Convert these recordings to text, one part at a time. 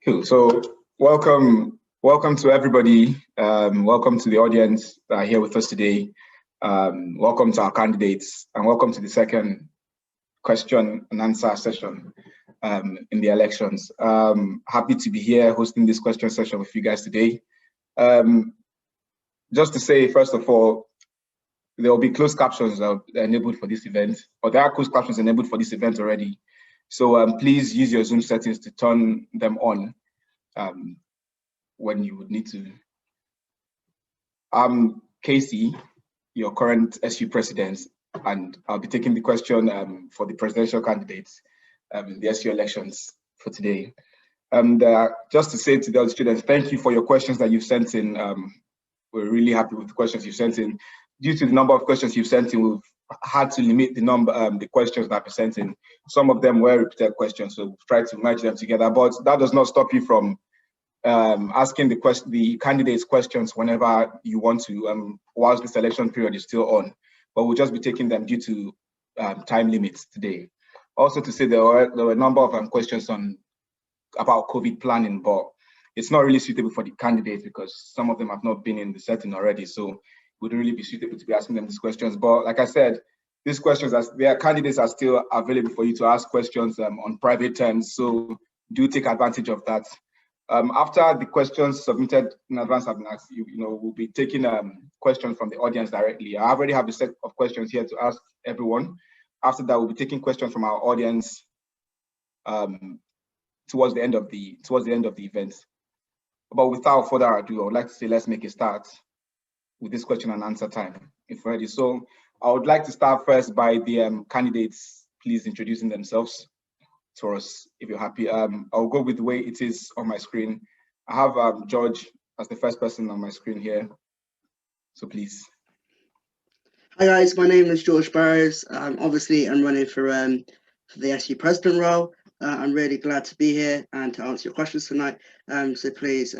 Cool. So welcome to everybody. Welcome to the audience that are here with us today. Welcome to our candidates, and welcome to the second question and answer session in the elections. Happy to be here hosting this question session with you guys today. Just to say, first of all, there will be closed captions enabled for this event, or there are closed captions enabled for this event already. So please use your Zoom settings to turn them on when you would need to. I'm Casey, your current SU president, and I'll be taking the question for the presidential candidates in the SU elections for today. And just to say to the other students, thank you for your questions that you've sent in. We're really happy with the questions you've sent in. Due to the number of questions you've sent in, we've had to limit the number, the questions that are sent in. Some of them were repeated questions, so we've tried to merge them together. But that does not stop you from asking the candidates questions whenever you want to, whilst the selection period is still on. But we'll just be taking them due to time limits today. Also to say there were a number of questions about COVID planning, but it's not really suitable for the candidates because some of them have not been in the setting already. So it wouldn't really be suitable to be asking them these questions. But like I said, these questions, their candidates are still available for you to ask questions on private terms. So do take advantage of that. After the questions submitted in advance have been asked, we'll be taking questions from the audience directly. I already have a set of questions here to ask everyone. After that, we'll be taking questions from our audience towards the end of the event. But without further ado, I would like to say let's make a start with this question and answer time, if ready. So I would like to start first by the candidates, please introducing themselves to us, if you're happy. I'll go with the way it is on my screen. I have George as the first person on my screen here. So please. Hi guys, my name is George Burrows. Obviously, I'm running for the SU president role. I'm really glad to be here and to answer your questions tonight. So please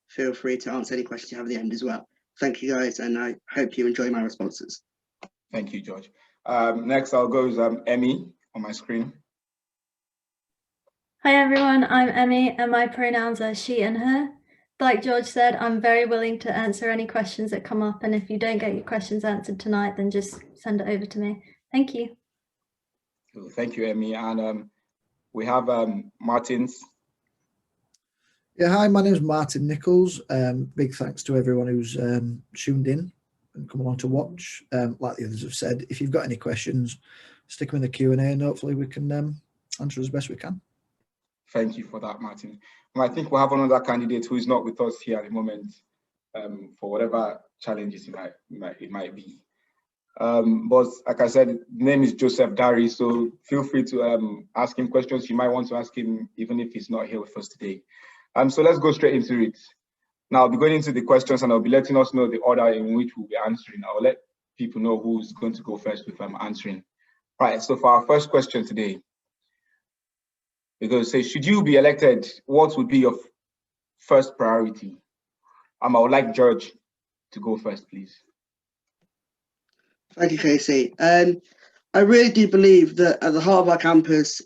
feel free to answer any questions you have at the end as well. Thank you guys, and I hope you enjoy my responses. Thank you, George. Next, I'll go with Emmy on my screen. Hi everyone, I'm Emmy and my pronouns are she and her. Like George said, I'm very willing to answer any questions that come up, and if you don't get your questions answered tonight, then just send it over to me. Thank you. Thank you, Emmy. And we have Martins. Yeah, hi, my name is Martin Nichols. Big thanks to everyone who's tuned in and come along to watch. Like the others have said, if you've got any questions, stick them in the Q&A and hopefully we can answer as best we can. Thank you for that, Martin. And I think we have another candidate who is not with us here at the moment for whatever challenges it might be. But like I said, the name is Joseph Dari, so feel free to ask him questions you might want to ask him, even if he's not here with us today. So let's go straight into it. Now I'll be going into the questions and I'll be letting us know the order in which we'll be answering. I'll let people know who's going to go first if I'm answering. Right, so for our first question today, we're going to say, should you be elected, what would be your first priority? I would like George to go first, please. Thank you, Casey. I really do believe that at the heart of our campus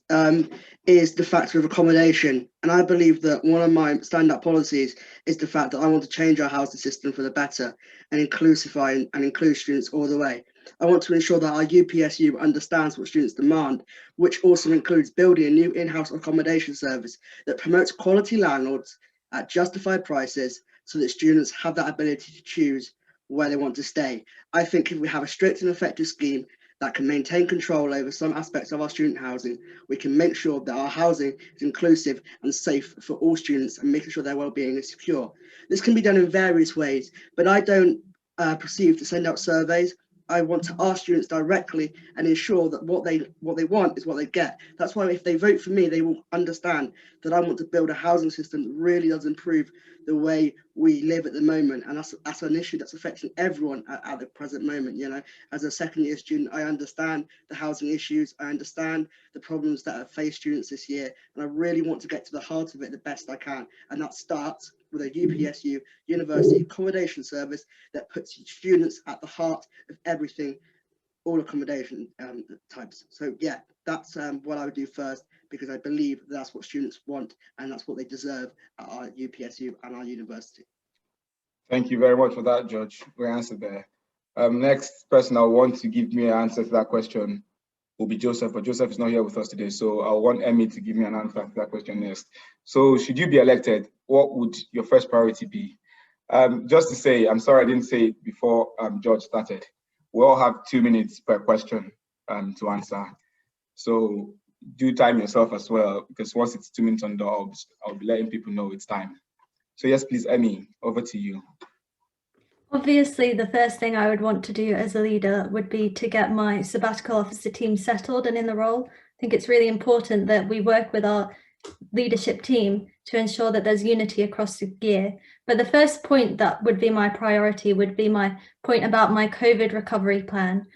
is the factor of accommodation. And I believe that one of my standout policies is the fact that I want to change our housing system for the better and include students all the way. I want to ensure that our UPSU understands what students demand, which also includes building a new in-house accommodation service that promotes quality landlords at justified prices so that students have that ability to choose where they want to stay. I think if we have a strict and effective scheme that can maintain control over some aspects of our student housing, we can make sure that our housing is inclusive and safe for all students and making sure their well-being is secure. This can be done in various ways, but I don't perceive to send out surveys. I want to ask students directly and ensure that what they want is what they get. That's why if they vote for me, they will understand that I want to build a housing system that really does improve the way we live at the moment. And that's an issue that's affecting everyone at the present moment. You know, as a second year student, I understand the housing issues. I understand the problems that have faced students this year. And I really want to get to the heart of it the best I can. And that starts with a UPSU university accommodation service that puts students at the heart of everything, all accommodation types. So yeah, that's what I would do first. because I believe that's what students want and that's what they deserve at our UPSU and our university. Thank you very much for that, George. Great answer there. Next person I want to give me an answer to that question will be Joseph, but Joseph is not here with us today. So I want Emmy to give me an answer to that question next. So should you be elected, what would your first priority be? Just to say, I'm sorry I didn't say it before George started. We all have 2 minutes per question to answer. So do time yourself as well, because once it's 2 minutes on the dot, I'll be letting people know it's time. So yes, please, Emmy, over to you. Obviously, the first thing I would want to do as a leader would be to get my sabbatical officer team settled and in the role. I think it's really important that we work with our leadership team to ensure that there's unity across the year. But the first point that would be my priority would be my point about my COVID recovery plan.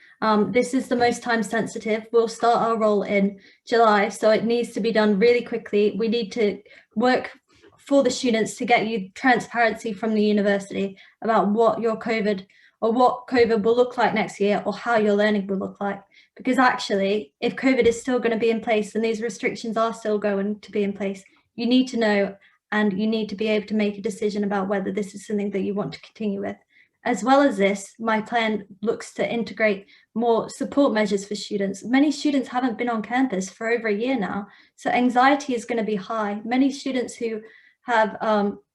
This is the most time sensitive. We'll start our role in July, so it needs to be done really quickly. We need to work for the students to get you transparency from the university about what your COVID or what COVID will look like next year or how your learning will look like. Because actually, if COVID is still going to be in place and these restrictions are still going to be in place, you need to know and you need to be able to make a decision about whether this is something that you want to continue with. As well as this, my plan looks to integrate more support measures for students. Many students haven't been on campus for over a year now, so anxiety is going to be high. Many students who have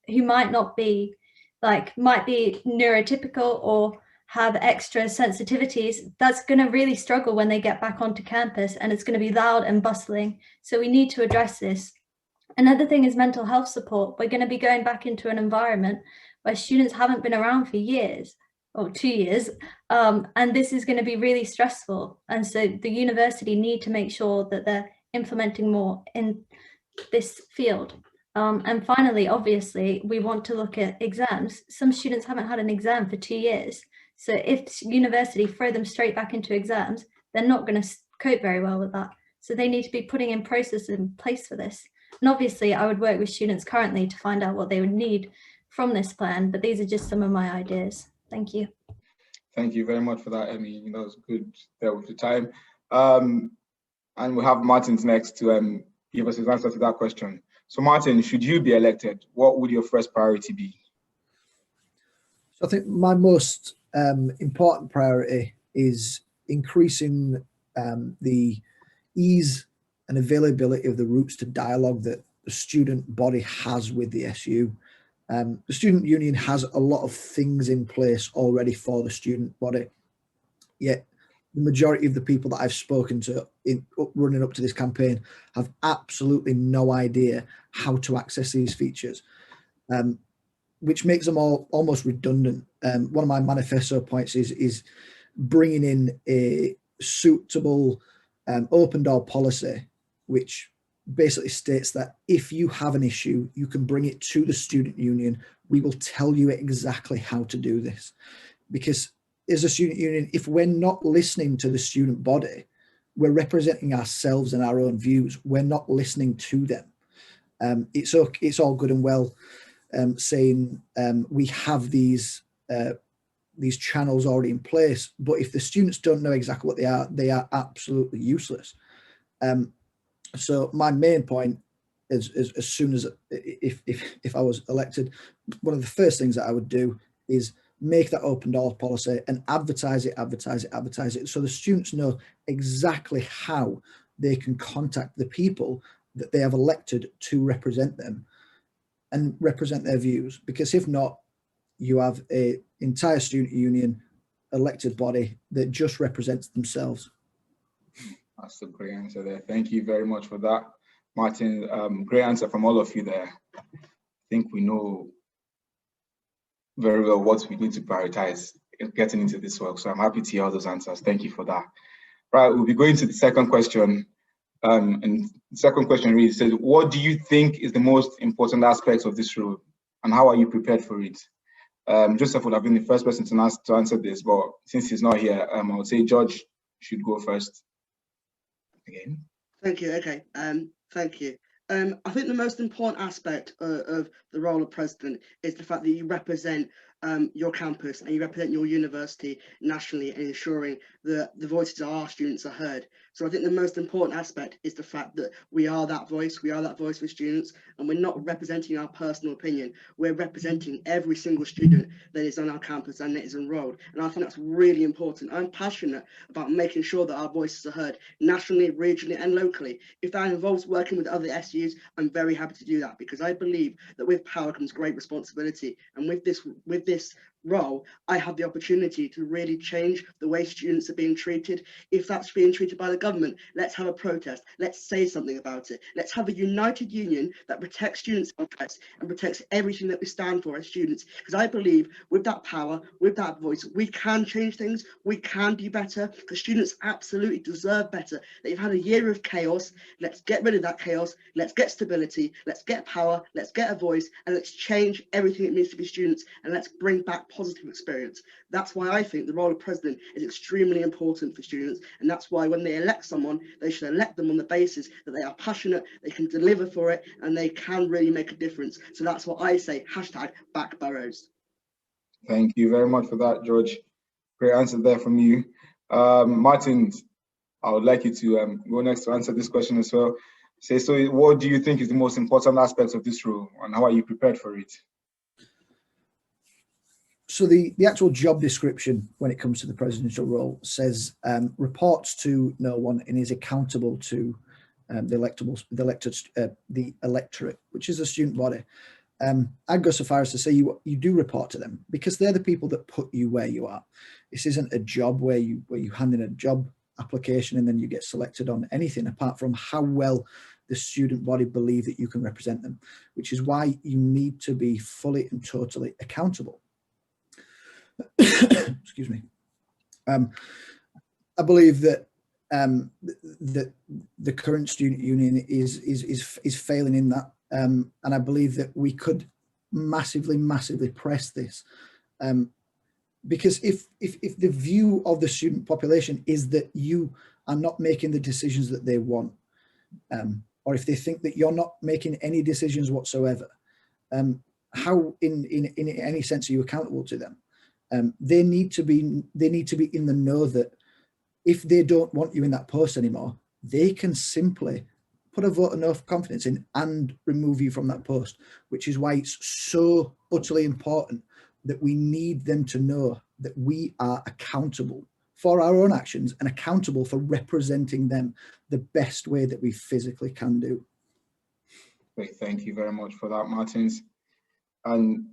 who might be neurotypical or have extra sensitivities, that's going to really struggle when they get back onto campus, and it's going to be loud and bustling. So we need to address this. Another thing is mental health support. We're going to be going back into an environment where students haven't been around for years or 2 years, and this is going to be really stressful. And so the university need to make sure that they're implementing more in this field. And finally, obviously, we want to look at exams. Some students haven't had an exam for 2 years. So if university throw them straight back into exams, they're not going to cope very well with that. So they need to be putting in processes in place for this. And obviously, I would work with students currently to find out what they would need from this plan, but these are just some of my ideas. Thank you. Thank you very much for that, Emmy. That was good there with the time. And we have Martin's next to give us his answer to that question. So Martin, should you be elected, what would your first priority be? So I think my most important priority is increasing the ease and availability of the routes to dialogue that the student body has with the SU. The student union has a lot of things in place already for the student body, yet the majority of the people that I've spoken to running up to this campaign have absolutely no idea how to access these features, which makes them all almost redundant. One of my manifesto points is bringing in a suitable open door policy, which basically states that if you have an issue, you can bring it to the student union. We will tell you exactly how to do this. Because as a student union, if we're not listening to the student body, we're representing ourselves and our own views. We're not listening to them. It's all good and well saying we have these channels already in place, but if the students don't know exactly what they are absolutely useless. So my main point is as soon as if I was elected, one of the first things that I would do is make that open door policy and advertise it so the students know exactly how they can contact the people that they have elected to represent them and represent their views. Because if not, you have an entire student union elected body that just represents themselves. That's a great answer there. Thank you very much for that, Martin. Great answer from all of you there. I think we know very well what we need to prioritize in getting into this work. So I'm happy to hear all those answers. Thank you for that. Right, we'll be going to the second question. And the second question really says, what do you think is the most important aspect of this role and how are you prepared for it? Joseph would have been the first person to answer this, but since he's not here, I would say George should go first. Again. Thank you. Okay. Thank you. I think the most important aspect of the role of president is the fact that you represent your campus and you represent your university nationally and ensuring that the voices of our students are heard. So I think the most important aspect is the fact that we are that voice for students, and we're not representing our personal opinion, we're representing every single student that is on our campus and that is enrolled. And I think that's really important. I'm passionate about making sure that our voices are heard nationally, regionally and locally. If that involves working with other SUs, I'm very happy to do that, because I believe that with power comes great responsibility. And with this role, I have the opportunity to really change the way students are being treated. If that's being treated by the government, let's have a protest. Let's say something about it. Let's have a united union that protects students' interests and protects everything that we stand for as students. Because I believe with that power, with that voice, we can change things. We can do better, because students absolutely deserve better. They've had a year of chaos. Let's get rid of that chaos. Let's get stability. Let's get power. Let's get a voice, and let's change everything it means to be students, and let's bring back positive experience. That's why I think the role of president is extremely important for students, and that's why when they elect someone, they should elect them on the basis that they are passionate, they can deliver for it, and they can really make a difference. So that's what I say, #BackBurrows. Thank you very much for that, George. Great answer there from you. Martin, I would like you to go next to answer this question as well. So what do you think is the most important aspects of this role, and how are you prepared for it? So the actual job description when it comes to the presidential role says reports to no one and is accountable to the electorate, which is a student body. I'd go so far as to say you do report to them, because they're the people that put you where you are. This isn't a job where you hand in a job application and then you get selected on anything apart from how well the student body believe that you can represent them, which is why you need to be fully and totally accountable. Excuse me. I believe that the current student union is failing in that, and I believe that we could massively press this, because if the view of the student population is that you are not making the decisions that they want, or if they think that you're not making any decisions whatsoever, how in any sense are you accountable to them? They need to be in the know that if they don't want you in that post anymore, they can simply put a vote of no confidence in and remove you from that post, which is why it's so utterly important that we need them to know that we are accountable for our own actions and accountable for representing them the best way that we physically can do. Great, thank you very much for that, Martins. And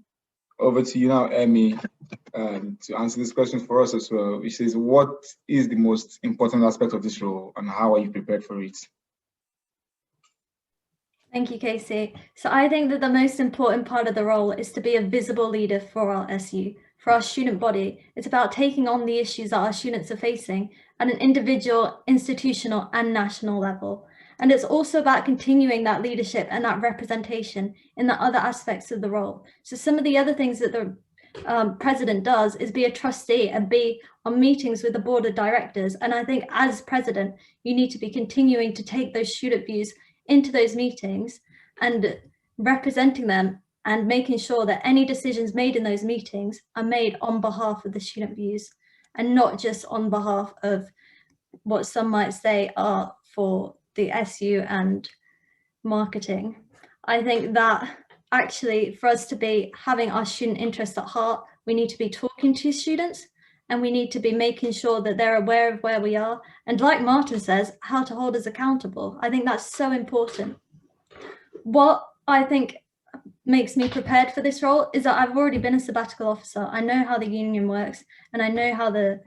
over to you now, Emmy, to answer this question for us as well, which is, what is the most important aspect of this role and how are you prepared for it? Thank you, Casey. So I think that the most important part of the role is to be a visible leader for our SU, for our student body. It's about taking on the issues that our students are facing at an individual, institutional and national level. And it's also about continuing that leadership and that representation in the other aspects of the role. So some of the other things that the president does is be a trustee and be on meetings with the board of directors. And I think as president, you need to be continuing to take those student views into those meetings and representing them and making sure that any decisions made in those meetings are made on behalf of the student views and not just on behalf of what some might say are for the SU and marketing. I think that actually for us to be having our student interests at heart, we need to be talking to students and we need to be making sure that they're aware of where we are. And like Martin says, how to hold us accountable. I think that's so important. What I think makes me prepared for this role is that I've already been a sabbatical officer. I know how the union works and I know how the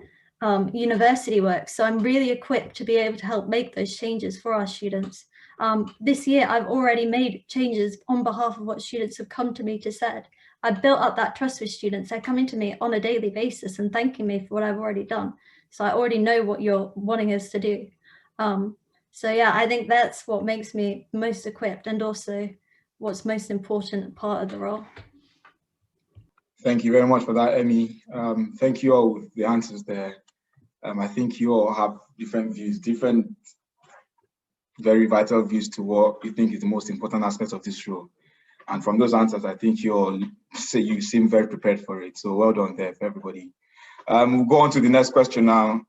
university works. So I'm really equipped to be able to help make those changes for our students. This year, I've already made changes on behalf of what students have come to me to said. I've built up that trust with students. They're coming to me on a daily basis and thanking me for what I've already done. So I already know what you're wanting us to do. So yeah, I think that's what makes me most equipped and also what's most important part of the role. Thank you very much for that, Emmy. Thank you all with the answers there. I think you all have different views, different very vital views to what you think is the most important aspect of this role. And from those answers, I think you all say you seem very prepared for it. So well done there for everybody. We'll go on to the next question now.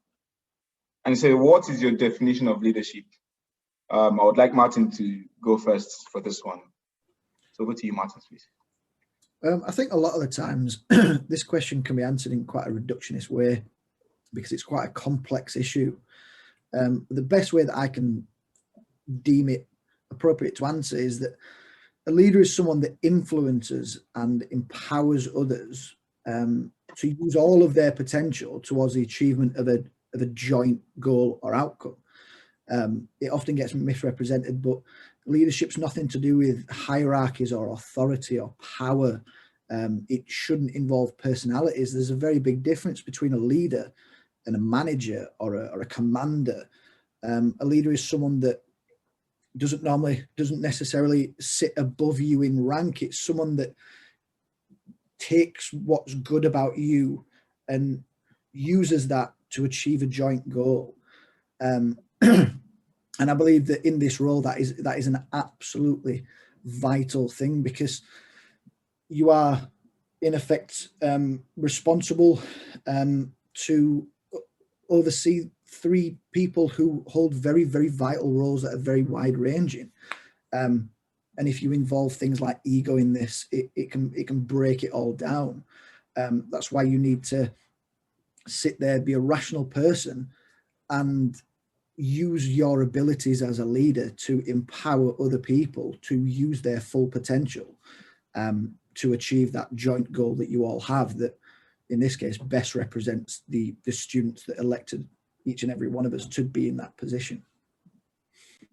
And so what is your definition of leadership? I would like Martin to go first for this one. So over to you, Martin, please. I think a lot of the times this question can be answered in quite a reductionist way because it's quite a complex issue. The best way that I can deem it appropriate to answer is that a leader is someone that influences and empowers others to use all of their potential towards the achievement of a joint goal or outcome. It often gets misrepresented, but leadership's nothing to do with hierarchies or authority or power. It shouldn't involve personalities. There's a very big difference between a leader and a manager or a commander. A leader is someone that doesn't necessarily sit above you in rank. It's someone that takes what's good about you and uses that to achieve a joint goal. And I believe that in this role, that is an absolutely vital thing, because you are in effect responsible to oversee 3 people who hold very, very vital roles that are very wide ranging. And if you involve things like ego in this, it can break it all down. That's why you need to sit there, be a rational person, and use your abilities as a leader to empower other people to use their full potential to achieve that joint goal that you all have, that in this case best represents the students that elected each and every one of us to be in that position.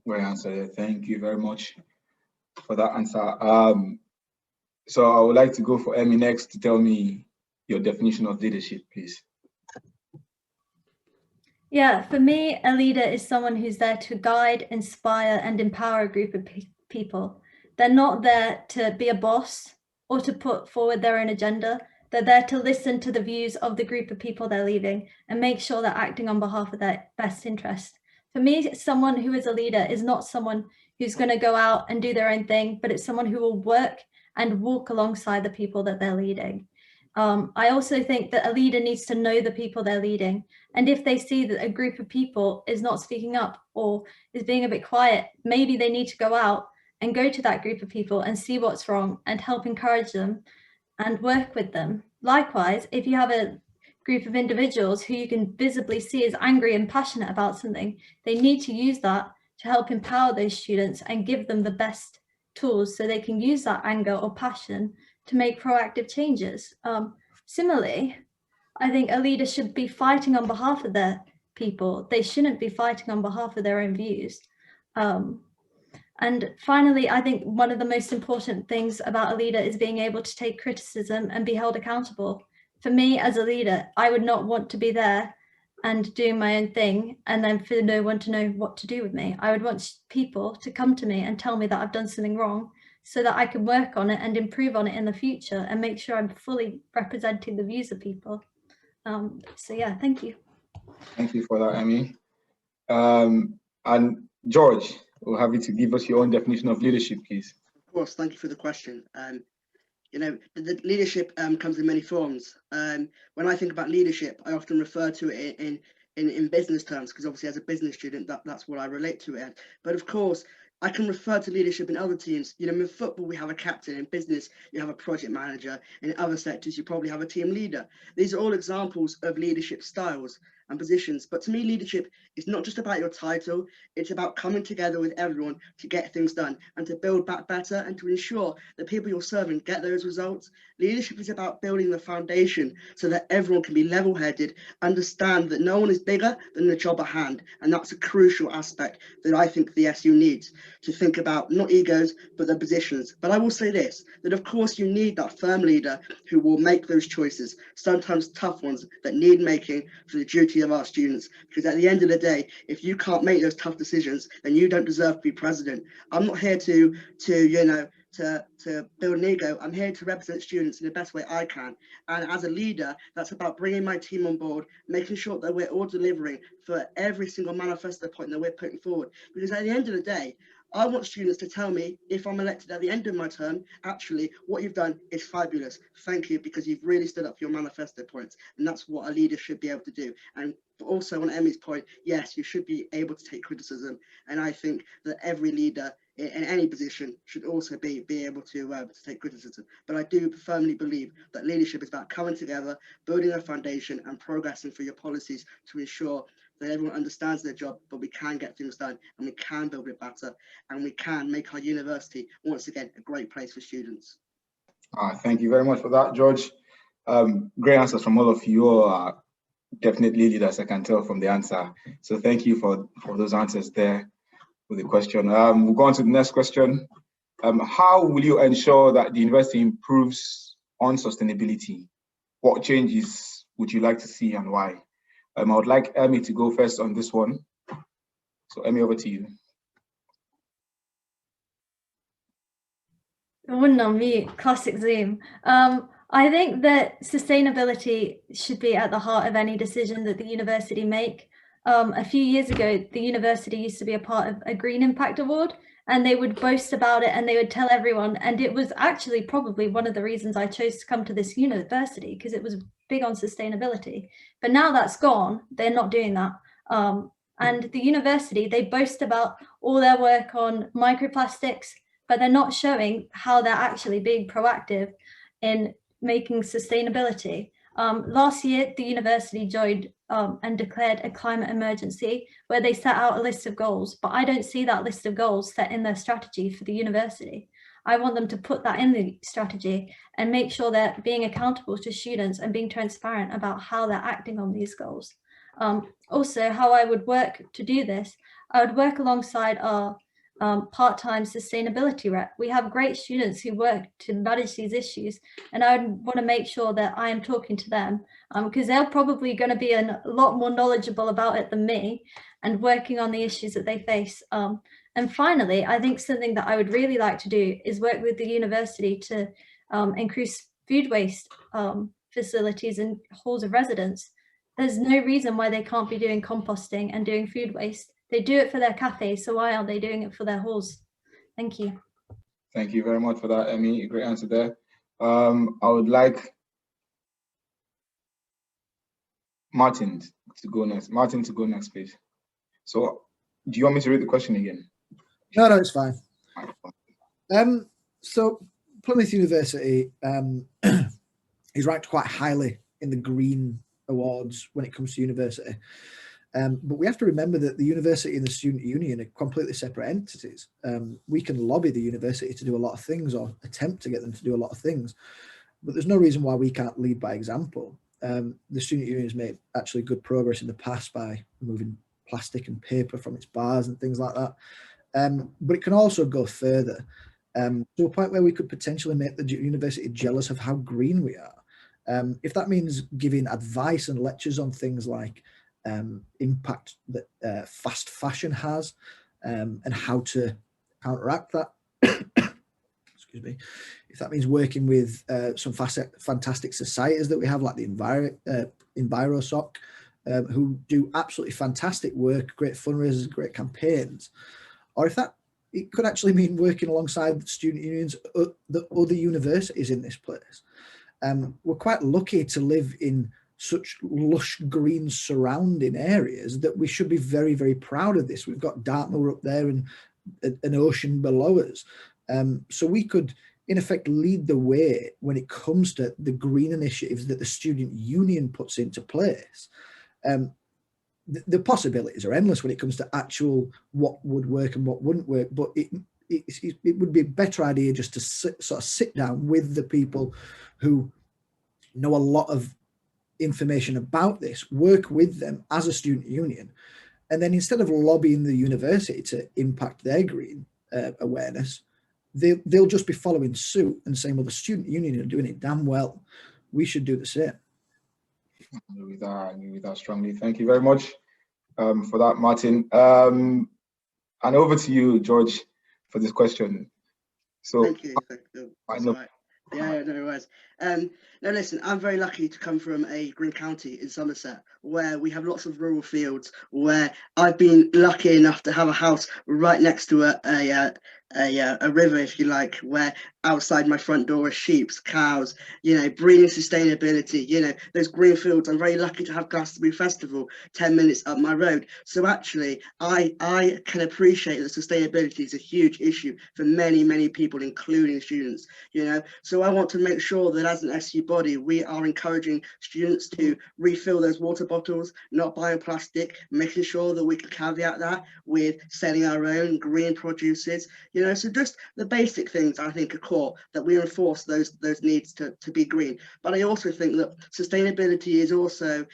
Great answer. Thank you very much for that answer. So I would like to go for Emmy next to tell me your definition of leadership, please. Yeah, for me, a leader is someone who's there to guide, inspire, and empower a group of people. They're not there to be a boss or to put forward their own agenda. They're there to listen to the views of the group of people they're leading and make sure they're acting on behalf of their best interest. For me, someone who is a leader is not someone who's going to go out and do their own thing, but it's someone who will work and walk alongside the people that they're leading. I also think that a leader needs to know the people they're leading. And if they see that a group of people is not speaking up or is being a bit quiet, maybe they need to go out and go to that group of people and see what's wrong and help encourage them and work with them. Likewise, if you have a group of individuals who you can visibly see is angry and passionate about something, they need to use that to help empower those students and give them the best tools so they can use that anger or passion to make proactive changes. Similarly, I think a leader should be fighting on behalf of their people. They shouldn't be fighting on behalf of their own views. And finally, I think one of the most important things about a leader is being able to take criticism and be held accountable. For me as a leader, I would not want to be there and doing my own thing and then for no one to know what to do with me. I would want people to come to me and tell me that I've done something wrong so that I can work on it and improve on it in the future and make sure I'm fully representing the views of people. So yeah, thank you. Thank you for that, Emmy. And George, we'll have you to give us your own definition of leadership, please. Of course, thank you for the question. You know, the leadership comes in many forms. When I think about leadership, I often refer to it in business terms, because obviously as a business student, that's what I relate to it as. But of course, I can refer to leadership in other teams. You know, in football, we have a captain. In business, you have a project manager. In other sectors, you probably have a team leader. These are all examples of leadership styles and positions. But to me, leadership is not just about your title. It's about coming together with everyone to get things done and to build back better and to ensure that people you're serving get those results. Leadership is about building the foundation so that everyone can be level-headed, understand that no one is bigger than the job at hand. And that's a crucial aspect that I think the SU needs, to think about not egos, but the positions. But I will say this, that of course you need that firm leader who will make those choices, sometimes tough ones that need making for the duty of our students. Because at the end of the day, if you can't make those tough decisions, then you don't deserve to be president. I'm not here to build an ego. I'm here to represent students in the best way I can. And as a leader, that's about bringing my team on board, making sure that we're all delivering for every single manifesto point that we're putting forward. Because at the end of the day, I want students to tell me, if I'm elected at the end of my term, actually, what you've done is fabulous. Thank you, because you've really stood up for your manifesto points. And that's what a leader should be able to do. And also on Emmy's point, yes, you should be able to take criticism. And I think that every leader in any position should also be able to take criticism. But I do firmly believe that leadership is about coming together, building a foundation and progressing through your policies to ensure that everyone understands their job, but we can get things done and we can build it better and we can make our university, once again, a great place for students. Thank you very much for that, George. Great answers from all of you. You are definitely leaders, I can tell from the answer. So thank you for those answers there with the question. We'll go on to the next question. How will you ensure that the university improves on sustainability? What changes would you like to see and why? I would like Emmy to go first on this one. So Emmy, over to you. I wouldn't unmute, classic Zoom. I think that sustainability should be at the heart of any decision that the university make. A few years ago, the university used to be a part of a Green Impact Award, and they would boast about it and they would tell everyone. And it was actually probably one of the reasons I chose to come to this university, because it was big on sustainability. But now that's gone, they're not doing that. And the university, they boast about all their work on microplastics, but they're not showing how they're actually being proactive in making sustainability. Last year, the university joined and declared a climate emergency where they set out a list of goals, but I don't see that list of goals set in their strategy for the university. I want them to put that in the strategy and make sure they're being accountable to students and being transparent about how they're acting on these goals. Also, how I would work to do this, I would work alongside our part-time sustainability rep. We have great students who work to manage these issues, and I would want to make sure that I am talking to them because they're probably going to be a lot more knowledgeable about it than me and working on the issues that they face. And finally, I think something that I would really like to do is work with the university to increase food waste facilities and halls of residence. There's no reason why they can't be doing composting and doing food waste. They do it for their cafes, so why aren't they doing it for their halls? Thank you. Thank you very much for that, Emmy. Great answer there. I would like Martin to go next. Martin to go next, please. So, do you want me to read the question again? No, it's fine. So Plymouth University is ranked quite highly in the Green Awards when it comes to university. But we have to remember that the university and the student union are completely separate entities. We can lobby the university to do a lot of things or attempt to get them to do a lot of things, but there's no reason why we can't lead by example. The student union has made actually good progress in the past by removing plastic and paper from its bars and things like that. But it can also go further to a point where we could potentially make the university jealous of how green we are. If that means giving advice and lectures on things like impact that fast fashion has and how to counteract that. Excuse me. If that means working with some fantastic societies that we have, like the EnviroSoc, who do absolutely fantastic work, great fundraisers, great campaigns, or if that it could actually mean working alongside student unions, the other universities in this place. We're quite lucky to live in such lush green surrounding areas that we should be very, very proud of this. We've got Dartmoor up there and an ocean below us. So we could, in effect, lead the way when it comes to the green initiatives that the student union puts into place. The possibilities are endless when it comes to actual what would work and what wouldn't work, but it would be a better idea just to sit down with the people who know a lot of information about this, work with them as a student union, and then instead of lobbying the university to impact their green awareness, they'll just be following suit and saying, well, the student union are doing it damn well, we should do the same. I agree with that strongly. Thank you very much for that, Martin. And over to you, George, for this question. So Thank you. I know Yeah, no worries. No, listen, I'm very lucky to come from a green county in Somerset, where we have lots of rural fields, where I've been lucky enough to have a house right next to a river, if you like, where outside my front door are sheep, cows, breeding sustainability, those green fields. I'm very lucky to have Glastonbury Festival 10 minutes up my road. So actually, I can appreciate that sustainability is a huge issue for many, many people, including students, So I want to make sure that as an SU body, we are encouraging students to refill those water bottles, not buying plastic, making sure that we can caveat that with selling our own green produces, so just the basic things I think are core, that we enforce those needs to be green. But I also think that sustainability is also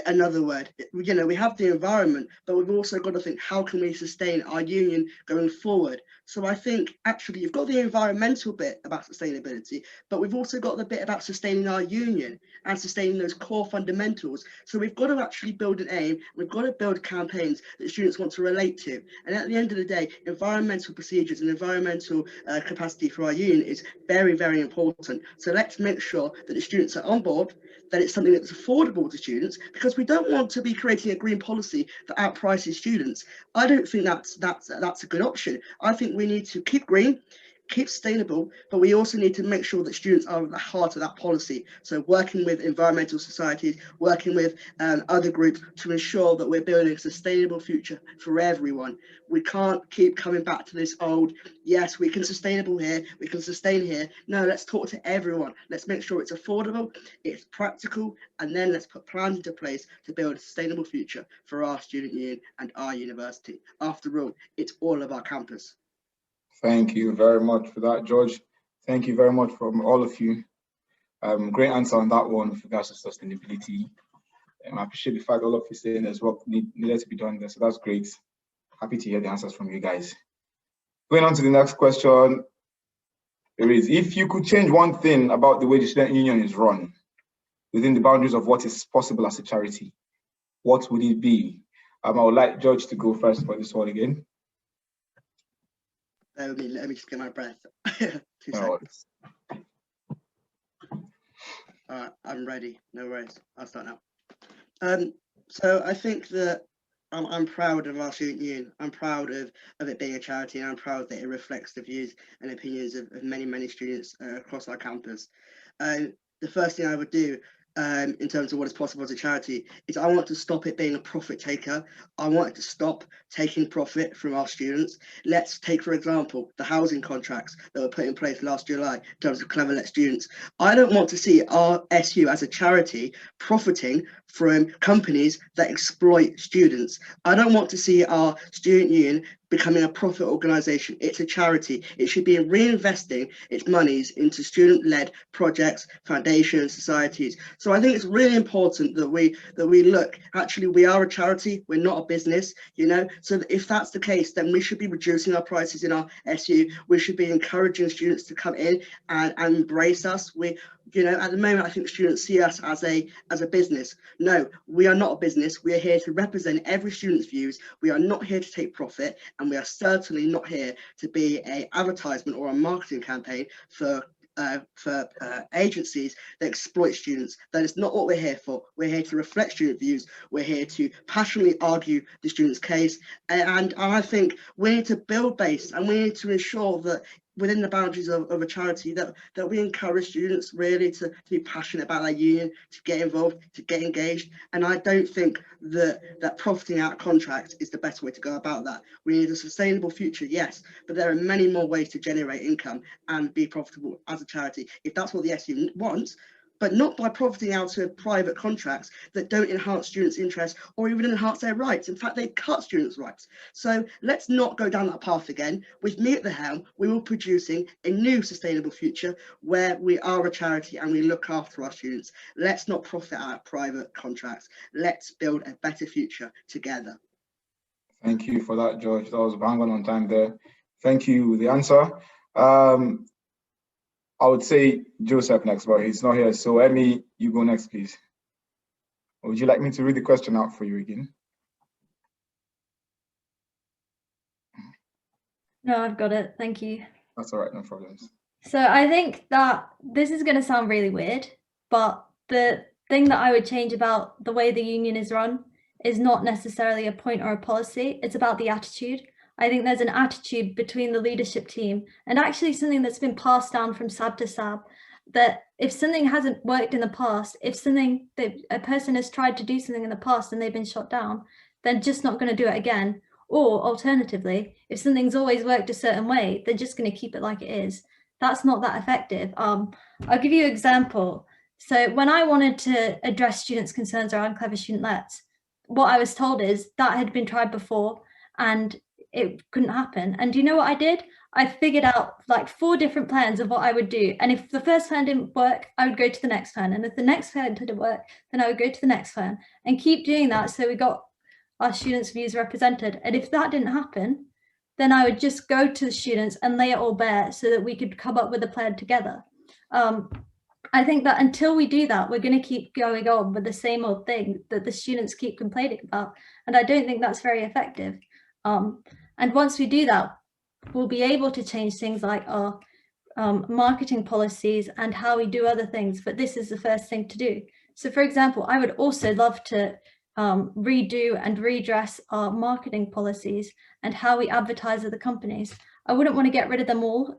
another word. We have the environment, but we've also got to think, how can we sustain our union going forward? So I think actually you've got the environmental bit about sustainability, but we've also got the bit about sustaining our union and sustaining those core fundamentals. So we've got to actually build an aim, we've got to build campaigns that students want to relate to. And at the end of the day, environmental procedures and environmental capacity for our union is very, very important. So let's make sure that the students are on board, that it's something that's affordable to students, because we don't want to be creating a green policy that outprices students. I don't think that's a good option. I think we need to keep green, keep sustainable, but we also need to make sure that students are at the heart of that policy. So working with environmental societies, working with other groups to ensure that we're building a sustainable future for everyone. We can't keep coming back to this old, yes, we can sustainable here, we can sustain here. No, let's talk to everyone. Let's make sure it's affordable, it's practical, and then let's put plans into place to build a sustainable future for our student union and our university. After all, it's all of our campus. Thank you very much for that, George. Thank you very much from all of you. Great answer on that one with regards to sustainability. I appreciate the fact all of you saying there's work needed to be done there, so that's great. Happy to hear the answers from you guys. Going on to the next question, there is, if you could change one thing about the way the student union is run within the boundaries of what is possible as a charity, what would it be? I would like George to go first for this one again. Let me just get my breath. 2 seconds. All right, I'm ready. No worries. I'll start now. So I think that I'm proud of our student union. I'm proud of it being a charity, and I'm proud that it reflects the views and opinions of many, many students across our campus. The first thing I would do in terms of what is possible as a charity is I want to stop it being a profit taker. I want it to stop taking profit from our students. Let's take, for example, the housing contracts that were put in place last July in terms of Clever Let students. I don't want to see our SU as a charity profiting from companies that exploit students. I don't want to see our student union becoming a profit organisation. It's a charity. It should be reinvesting its monies into student-led projects, foundations, societies. So I think it's really important that we look, actually we are a charity, we're not a business, so if that's the case, then we should be reducing our prices in our SU. We should be encouraging students to come in and embrace us. At the moment, I think students see us as a business. No, we are not a business. We are here to represent every student's views. We are not here to take profit, and we are certainly not here to be an advertisement or a marketing campaign for agencies that exploit students. That is not what we're here for. We're here to reflect student views. We're here to passionately argue the student's case, and I think we need to build base, and we need to ensure that within the boundaries of a charity that we encourage students really to be passionate about their union, to get involved, to get engaged. And I don't think that profiting out contracts is the best way to go about that. We need a sustainable future, yes, but there are many more ways to generate income and be profitable as a charity if that's what the SU wants, but not by profiting out of private contracts that don't enhance students' interests or even enhance their rights. In fact, they cut students' rights. So let's not go down that path again. With me at the helm, we will be producing a new sustainable future where we are a charity and we look after our students. Let's not profit out of private contracts. Let's build a better future together. Thank you for that, George. That was bang on time there. Thank you for the answer. I would say Joseph next, but he's not here. So Emmy, you go next, please. Or would you like me to read the question out for you again? No, I've got it. Thank you. That's all right, no problems. So I think that this is going to sound really weird, but the thing that I would change about the way the union is run is not necessarily a point or a policy. It's about the attitude. I think there's an attitude between the leadership team, and actually something that's been passed down from SAB to SAB, that if something hasn't worked in the past, if something that a person has tried to do something in the past and they've been shot down, they're just not going to do it again. Or alternatively, if something's always worked a certain way, they're just going to keep it like it is. That's not that effective. I'll give you an example. So when I wanted to address students' concerns around clever student-lets, what I was told is that had been tried before and it couldn't happen. And do you know what I did? I figured out like 4 different plans of what I would do. And if the first plan didn't work, I would go to the next plan. And if the next plan didn't work, then I would go to the next plan and keep doing that. So we got our students' views represented. And if that didn't happen, then I would just go to the students and lay it all bare so that we could come up with a plan together. I think that until we do that, we're going to keep going on with the same old thing that the students keep complaining about. And I don't think that's very effective. And once we do that, we'll be able to change things like our marketing policies and how we do other things. But this is the first thing to do. So for example, I would also love to redo and redress our marketing policies and how we advertise at the companies. I wouldn't want to get rid of them all.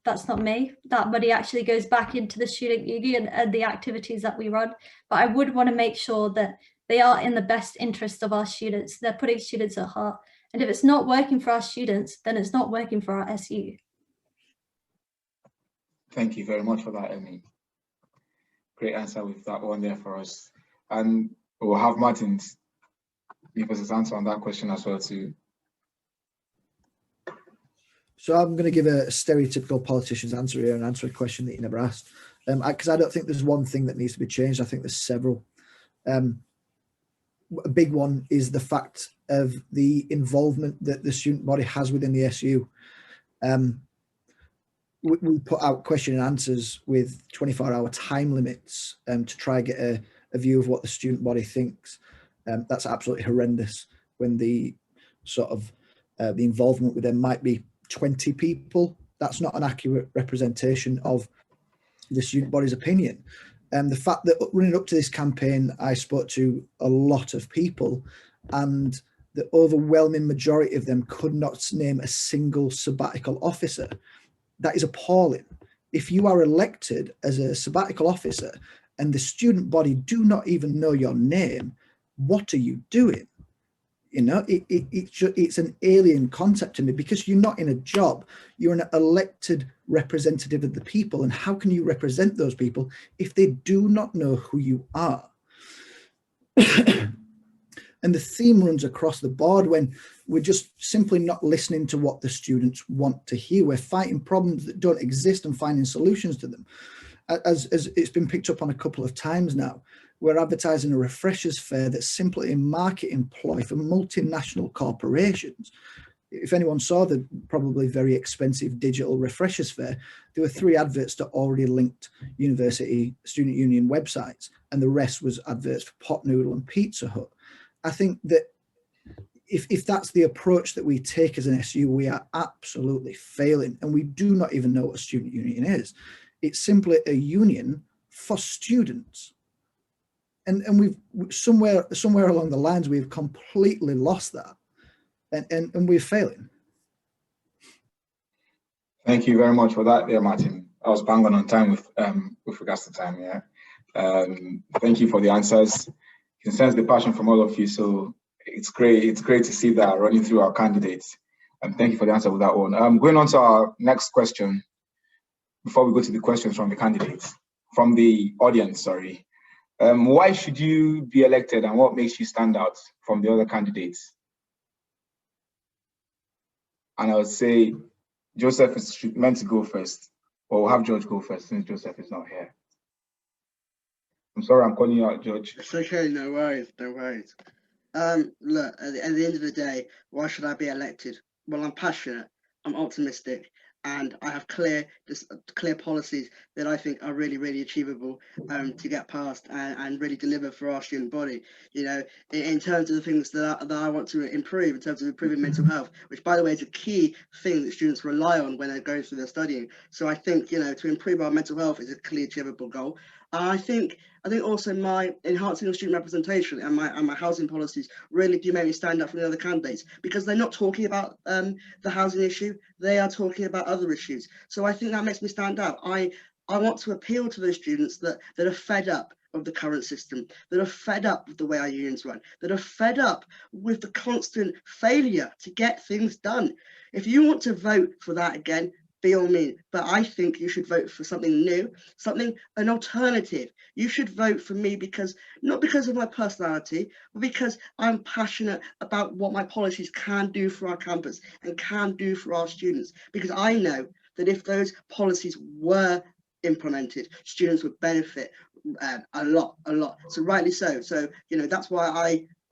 That's not me. That money actually goes back into the student union and the activities that we run. But I would want to make sure that they are in the best interest of our students. They're putting students at heart. And if it's not working for our students, then it's not working for our SU. Thank you very much for that, Emmy. Great answer with that one there for us. And we'll have Martin give us his answer on that question as well too. So I'm going to give a stereotypical politician's answer here and answer a question that you never asked. Because I don't think there's one thing that needs to be changed. I think there's several. A big one is the fact of the involvement that the student body has within the SU. We put out question and answers with 24-hour time limits to try and get a view of what the student body thinks. That's absolutely horrendous when the sort of the involvement with them might be 20 people. That's not an accurate representation of the student body's opinion. The fact that running up to this campaign, I spoke to a lot of people and the overwhelming majority of them could not name a single sabbatical officer. That is appalling. If you are elected as a sabbatical officer and the student body do not even know your name, what are you doing? You know, it's an alien concept to me because you're not in a job. You're an elected representative of the people. And how can you represent those people if they do not know who you are? And the theme runs across the board when we're just simply not listening to what the students want to hear. We're fighting problems that don't exist and finding solutions to them. As it's been picked up on a couple of times now, we're advertising a refreshers fair that's simply a marketing ploy for multinational corporations. If anyone saw the probably very expensive digital refreshers fair, there were 3 adverts that already linked university student union websites, and the rest was adverts for Pot Noodle and Pizza Hut. I think that if that's the approach that we take as an SU, we are absolutely failing, and we do not even know what a student union is. It's simply a union for students. And we've somewhere along the lines, we've completely lost that, and we're failing. Thank you very much for that there, Martin. I was bang on time with regards to time, yeah. Thank you for the answers. You can sense the passion from all of you, so it's great to see that running through our candidates. And thank you for the answer with that one. Going on to our next question, before we go to the questions from the candidates, from the audience, sorry. Why should you be elected and what makes you stand out from the other candidates? And I would say Joseph is meant to go first, or we'll have George go first since Joseph is not here. I'm sorry, I'm calling you out, George. It's okay, no worries, no worries. Look, at the end of the day, why should I be elected? Well, I'm passionate, I'm optimistic, and I have clear policies that I think are really, really achievable to get past and really deliver for our student body. You know, in terms of the things that I want to improve, in terms of improving mental health, which by the way is a key thing that students rely on when they're going through their studying. So I think, you know, to improve our mental health is a clearly achievable goal. I think also my enhancing of student representation and my housing policies really do make me stand up from the other candidates, because they're not talking about the housing issue, they are talking about other issues. So I think that makes me stand out. I want to appeal to those students that are fed up of the current system, that are fed up with the way our unions run, that are fed up with the constant failure to get things done. If you want to vote for that again, by all means, but I think you should vote for something new, an alternative. You should vote for me because, not because of my personality, but because I'm passionate about what my policies can do for our campus and can do for our students. Because I know that if those policies were implemented, students would benefit a lot. So rightly so. So, you know, that's why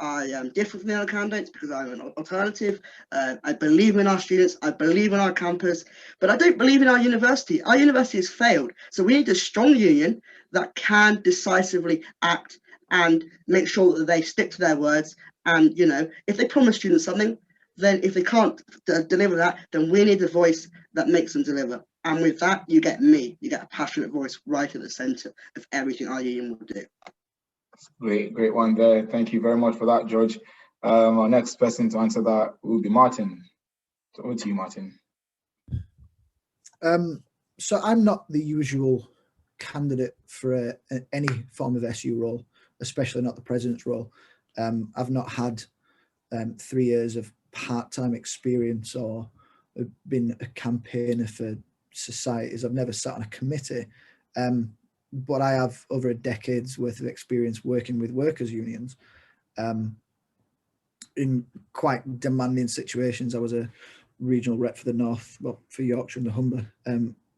I am different from the other candidates, because I'm an alternative. I believe in our students, I believe in our campus, but I don't believe in our university. Our university has failed. So we need a strong union that can decisively act and make sure that they stick to their words. And, you know, if they promise students something, then if they can't deliver that, then we need a voice that makes them deliver. And with that, you get me. You get a passionate voice right at the centre of everything our union will do. Great one there. Thank you very much for that, George. Our next person to answer that will be Martin. So over to you, Martin. So I'm not the usual candidate for any form of SU role, especially not the president's role. I've not had 3 years of part-time experience or been a campaigner for societies. I've never sat on a committee, but I have over a decade's worth of experience working with workers' unions in quite demanding situations. I was a regional rep for the North, well, for Yorkshire and the Humber,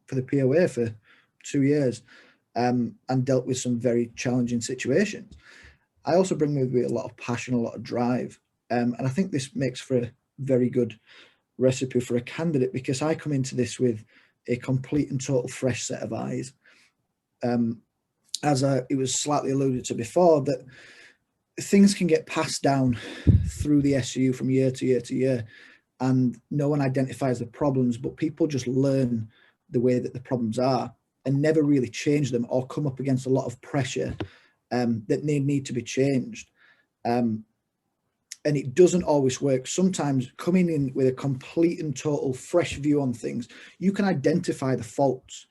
for the POA for 2 years, and dealt with some very challenging situations. I also bring with me a lot of passion, a lot of drive, and I think this makes for a very good recipe for a candidate, because I come into this with a complete and total fresh set of eyes. As it was slightly alluded to before, that things can get passed down through the SU from year to year to year, and no one identifies the problems, but people just learn the way that the problems are and never really change them, or come up against a lot of pressure that need to be changed. And it doesn't always work. Sometimes coming in with a complete and total fresh view on things, you can identify the faults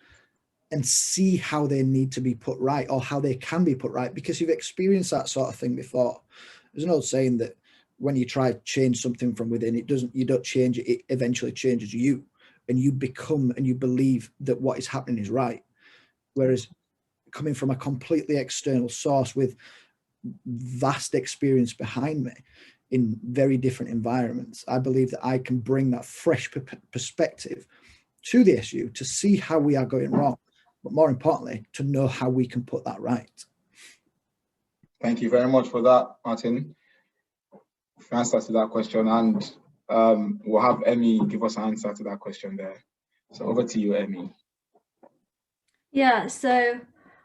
and see how they need to be put right, or how they can be put right, because you've experienced that sort of thing before. There's an old saying that when you try to change something from within, you don't change it, it eventually changes you, and you become and you believe that what is happening is right. Whereas coming from a completely external source with vast experience behind me in very different environments, I believe that I can bring that fresh perspective to the SU to see how we are going wrong, but more importantly, to know how we can put that right. Thank you very much for that, Martin. For answer to that question, and we'll have Emmy give us an answer to that question there. So over to you, Emmy. Yeah, so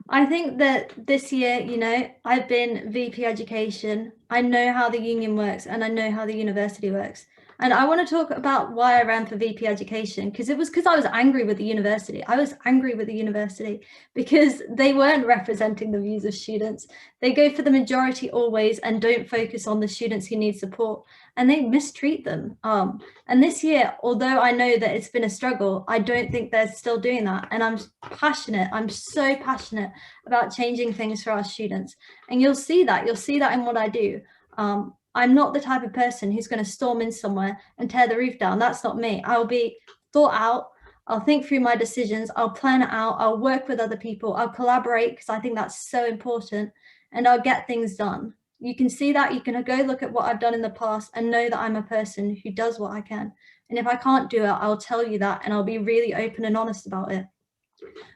I think that this year, you know, I've been VP Education. I know how the union works and I know how the university works. And I want to talk about why I ran for VP Education, because it was because I was angry with the university. I was angry with the university because they weren't representing the views of students. They go for the majority always and don't focus on the students who need support, and they mistreat them. And this year, although I know that it's been a struggle, I don't think they're still doing that. And I'm passionate. I'm so passionate about changing things for our students. And you'll see that in what I do. I'm not the type of person who's going to storm in somewhere and tear the roof down. That's not me. I'll be thought out. I'll think through my decisions. I'll plan it out. I'll work with other people. I'll collaborate, because I think that's so important, and I'll get things done. You can see that. You can go look at what I've done in the past and know that I'm a person who does what I can. And if I can't do it, I'll tell you that, and I'll be really open and honest about it.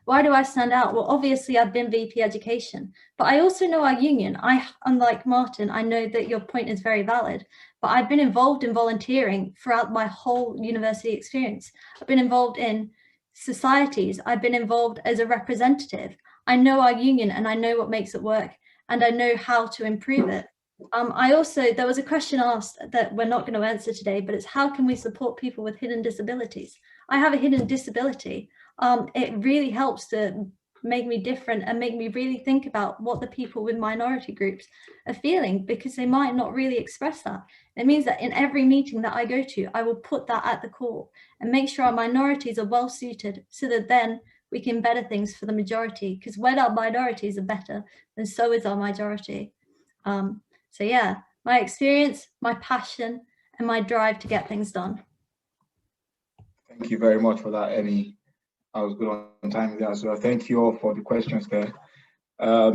Why do I stand out? Well, obviously I've been VP Education, but I also know our union. Unlike Martin, I know that your point is very valid, but I've been involved in volunteering throughout my whole university experience. I've been involved in societies. I've been involved as a representative. I know our union and I know what makes it work, and I know how to improve it. There was a question asked that we're not going to answer today, but it's how can we support people with hidden disabilities? I have a hidden disability. It really helps to make me different and make me really think about what the people with minority groups are feeling, because they might not really express that. It means that in every meeting that I go to, I will put that at the core and make sure our minorities are well suited, so that then we can better things for the majority, because when our minorities are better, then so is our majority. So yeah, my experience, my passion, and my drive to get things done. Thank you very much for that, Emmy. I was good on time there as well. Thank you all for the questions there. I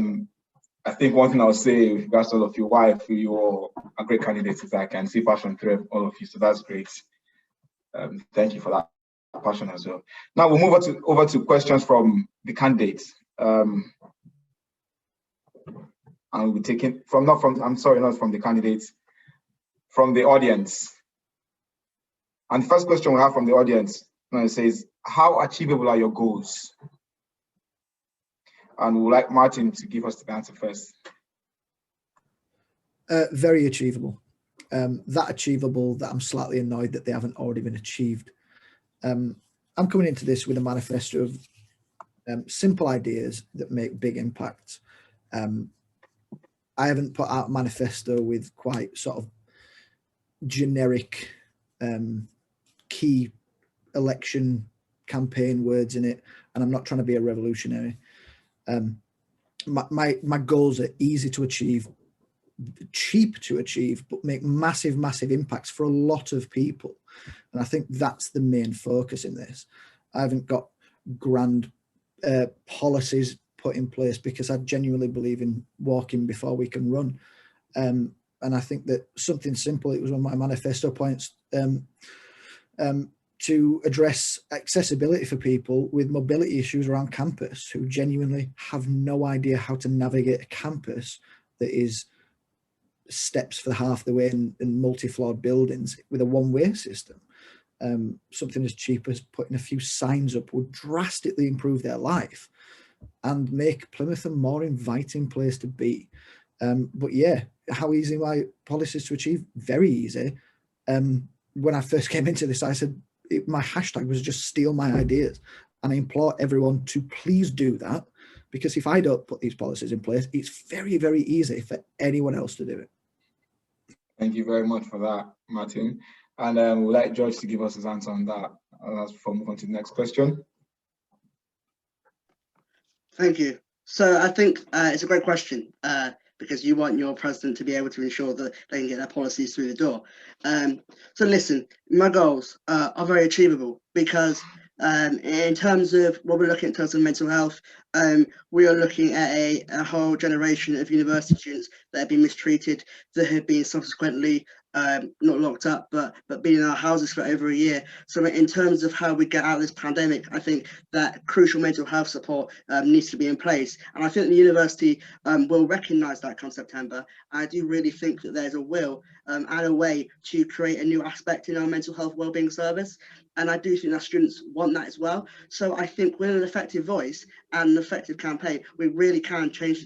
think one thing I'll say with regards to all of you, why I feel you're a great candidate is I can see passion through all of you, so that's great. Thank you for that passion as well. Now we'll move over to questions from the candidates. And we'll be taking not from the candidates, from the audience. And the first question we have from the audience, it says, how achievable are your goals? And we'd like Martin to give us the answer first. Very achievable. That achievable that I'm slightly annoyed that they haven't already been achieved. I'm coming into this with a manifesto of simple ideas that make big impacts. I haven't put out a manifesto with quite sort of generic key election campaign words in it, and I'm not trying to be a revolutionary. My goals are easy to achieve, cheap to achieve, but make massive impacts for a lot of people. And I think that's the main focus in this. I haven't got grand policies put in place, because I genuinely believe in walking before we can run. And I think that something simple, it was one of my manifesto points, to address accessibility for people with mobility issues around campus who genuinely have no idea how to navigate a campus that is steps for half the way in multi-floored buildings with a one-way system. Something as cheap as putting a few signs up would drastically improve their life and make Plymouth a more inviting place to be. But yeah, how easy are my policies to achieve? Very easy. When I first came into this, I said my hashtag was just steal my ideas. And I implore everyone to please do that, because if I don't put these policies in place, it's very, very easy for anyone else to do it. Thank you very much for that, Martin. And we'd like George to give us his answer on that. That's before we move on to the next question. Thank you. So I think it's a great question, because you want your president to be able to ensure that they can get their policies through the door. So listen, my goals are very achievable, because in terms of what we're looking at in terms of mental health, we are looking at a whole generation of university students that have been mistreated, that have been subsequently not locked up, but been in our houses for over a year. So in terms of how we get out of this pandemic, I think that crucial mental health support needs to be in place. And I think the university will recognise that come September. I do really think that there's a will and a way to create a new aspect in our mental health wellbeing service. And I do think that students want that as well. So I think with an effective voice and an effective campaign, we really can change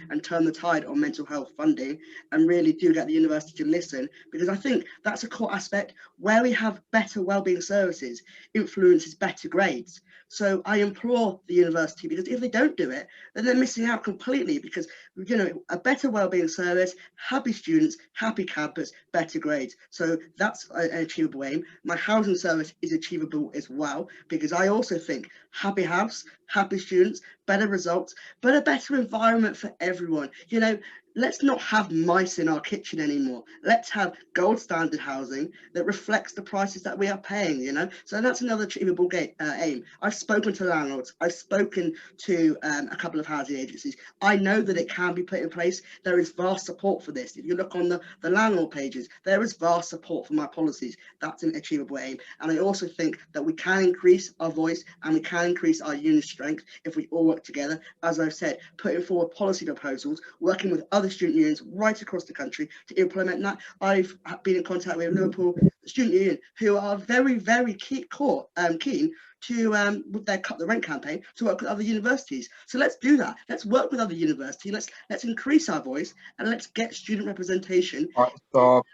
and turn the tide on mental health funding, and really do get the university to listen, because I think that's a core aspect. Where we have better wellbeing services influences better grades. So I implore the university, because if they don't do it, then they're missing out completely, because, you know, a better wellbeing service, happy students, happy campus, better grades. So that's an achievable aim. My housing service is achievable as well, because I also think happy house, happy students, better results, but a better environment for everyone. You know, let's not have mice in our kitchen anymore. Let's have gold standard housing that reflects the prices that we are paying, you know. So that's another achievable aim. I've spoken to landlords. I've spoken to a couple of housing agencies. I know that it can be put in place. There is vast support for this. If you look on the landlord pages, there is vast support for my policies. That's an achievable aim. And I also think that we can increase our voice, and we can increase our union strength if we all work together. As I've said, putting forward policy proposals, working with other student unions right across the country to implement that. I've been in contact with Liverpool Student Union, who are very, very keen to, with their Cut the Rent campaign, to work with other universities. So let's do that. Let's work with other universities. Let's increase our voice and let's get student representation. Stop.